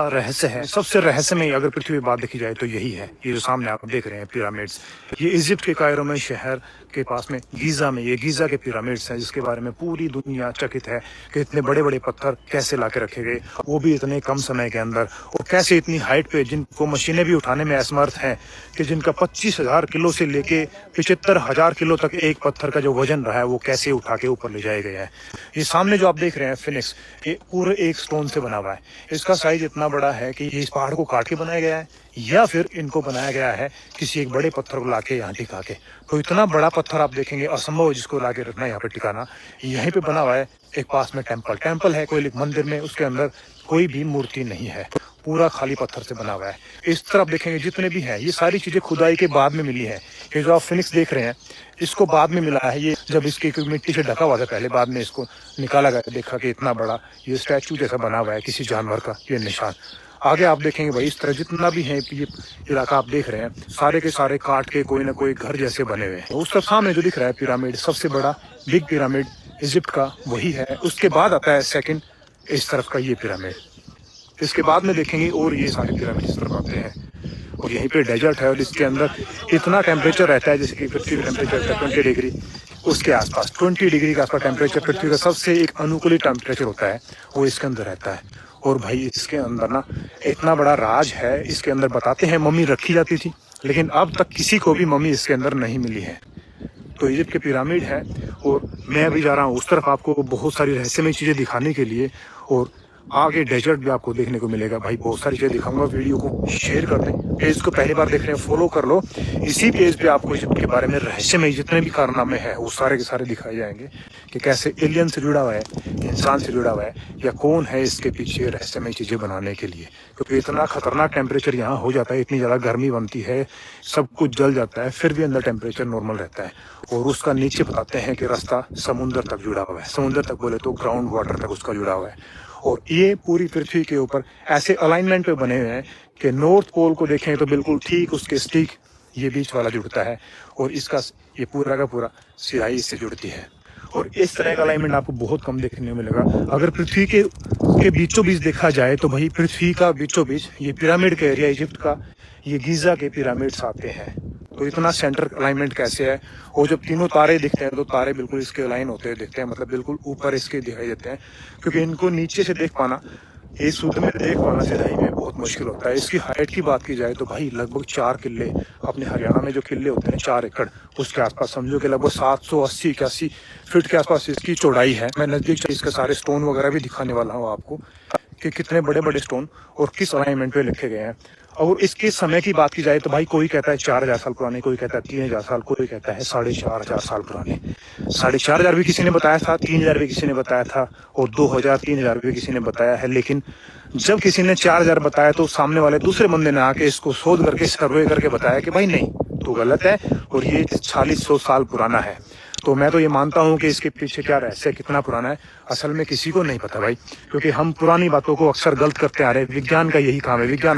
रहस्य है, सबसे रहस्यमय अगर पृथ्वी की बात देखी जाए तो यही है। ये जो सामने आप देख रहे हैं पिरामिड्स, ये इजिप्ट के कायरो में शहर के पास में गीजा में ये गीजा के पिरामिड्स हैं, जिसके बारे में पूरी दुनिया चकित है कि इतने बड़े बड़े पत्थर कैसे लाके रखे गए, वो भी इतने कम समय के अंदर, और कैसे इतनी हाइट पे, जिनको मशीनें भी उठाने में असमर्थ हैं, कि जिनका 25,000 किलो से लेके 75,000 किलो तक एक पत्थर का जो वजन रहा है वो कैसे उठा के ऊपर ले जाया गया है। ये सामने जो आप देख रहे हैं फिनिक्स, ये पूरे एक स्टोन से बना हुआ है। इसका साइज इतना बड़ा है कि ये इस पहाड़ को काट के बनाया गया है या फिर इनको बनाया गया है किसी एक बड़े पत्थर को लाके यहाँ टिका के। तो इतना बड़ा पत्थर आप देखेंगे असंभव है जिसको लाके रखना, यहाँ पे टिकाना। यहीं पे बना हुआ है एक पास में टेम्पल है कोई मंदिर में, उसके अंदर कोई भी मूर्ति नहीं है, पूरा खाली पत्थर से बना हुआ है। इस तरफ देखेंगे जितने भी हैं ये सारी चीजें खुदाई के बाद में मिली है। ये जो आप फिनिक्स देख रहे हैं इसको बाद में मिला है, ये जब इसकी मिट्टी से ढका हुआ था पहले, बाद में इसको निकाला गया, देखा कि इतना बड़ा ये स्टैचू जैसा बना हुआ है किसी जानवर का, ये निशान। आगे आप देखेंगे भाई इस तरह जितना भी है ये इलाका आप देख रहे हैं, सारे के सारे काट के कोई ना कोई घर जैसे बने हुए हैं। उस तरफ सामने जो दिख रहा है पिरामिड, सबसे बड़ा बिग पिरामिड इजिप्ट का वही है। उसके बाद आता है सेकंड इस तरफ का ये पिरामिड, इसके बाद में देखेंगे और ये सारे पिरामिड इस तरफ आते हैं। और यहीं पे डेजर्ट है और इसके अंदर इतना टेम्परेचर रहता है जैसे कि पृथ्वी का टेम्परेचर 20 डिग्री उसके आसपास, 20 डिग्री के आसपास टेम्परेचर पृथ्वी का सबसे एक अनुकूलित टेम्परेचर होता है, वो इसके अंदर रहता है। और भाई इसके अंदर ना इतना बड़ा राज है, इसके अंदर बताते हैं मम्मी रखी जाती थी, लेकिन अब तक किसी को भी मम्मी इसके अंदर नहीं मिली है। तो इजिप्ट के पिरामिड है और मैं अभी जा रहा हूँ उस तरफ आपको बहुत सारी रहस्यमय चीज़ें दिखाने के लिए, और आगे डेजर्ट भी आपको देखने को मिलेगा। भाई बहुत सारी चीज़ें दिखाऊंगा, वीडियो को शेयर कर दें, पेज को पहली बार देख रहे हैं फॉलो कर लो। इसी पेज पे आपको इजिप्ट के बारे में रहस्यमय जितने भी कारनामे हैं वो सारे के सारे दिखाए जाएंगे कि कैसे एलियन से जुड़ा हुआ है, इंसान से जुड़ा हुआ है, या कौन है इसके पीछे रहस्यमय चीज़ें बनाने के लिए। क्योंकि इतना खतरनाक टेम्परेचर यहाँ हो जाता है, इतनी ज़्यादा गर्मी बनती है, सब कुछ जल जाता है, फिर भी अंदर टेम्परेचर नॉर्मल रहता है। और उसका नीचे बताते हैं कि रास्ता समुद्र तक जुड़ा हुआ है, समुद्र तक बोले तो ग्राउंड वाटर तक उसका जुड़ा हुआ है। और ये पूरी पृथ्वी के ऊपर ऐसे अलाइनमेंट पे बने हुए हैं कि नॉर्थ पोल को देखें तो बिल्कुल ठीक उसके स्टिक ये बीच वाला जुड़ता है, और इसका ये पूरा का पूरा सिराई इससे जुड़ती है। और इस तरह का अलाइनमेंट आपको बहुत कम देखने को मिलेगा। अगर पृथ्वी के बीचों बीच देखा जाए तो भाई पृथ्वी का बीचों बीच ये पिरामिड का एरिया इजिप्ट का, ये गीजा के पिरामिड्स आते हैं। तो इतना सेंटर अलाइनमेंट कैसे है, और जब तीनों तारे दिखते हैं तो तारे बिल्कुल इसके अलाइन होते हैं, दिखते हैं, मतलब बिल्कुल ऊपर इसके दिखाई देते हैं, क्योंकि इनको नीचे से देख पाना, ये शुद्ध में देख पाना सिधाई में बहुत मुश्किल होता है। इसकी हाइट की बात की जाए तो भाई लगभग 4 किले, अपने हरियाणा में जो किले होते हैं 4 एकड़ उसके आसपास, समझो कि लगभग 780-81 फीट के आसपास इसकी चौड़ाई है। मैं नजदीक से इसके सारे स्टोन वगैरह भी दिखाने वाला हूँ आपको कि कितने बड़े बड़े स्टोन और किस अलाइनमेंट पे लिखे गए हैं। और इसके समय की बात की जाए तो भाई कोई कहता है 4,000 साल पुराने, कोई कहता है 3,000 साल, कोई कहता है 4,500 साल पुराने। 4,500 भी किसी ने बताया था, 3,000 भी किसी ने बताया था, और 2,000-3,000 भी किसी ने बताया है। लेकिन जब किसी ने 4,000 बताया तो सामने वाले दूसरे बंदे ने आके इसको शोध करके सर्वे करके बताया कि भाई नहीं, तो गलत है और ये 4,500 साल पुराना है। तो मैं तो ये मानता हूँ कि इसके पीछे क्या रहस्य, कितना पुराना है, असल में किसी को नहीं पता भाई, क्योंकि हम पुरानी बातों को अक्सर गलत करते आ रहे हैं। विज्ञान का यही काम है, विज्ञान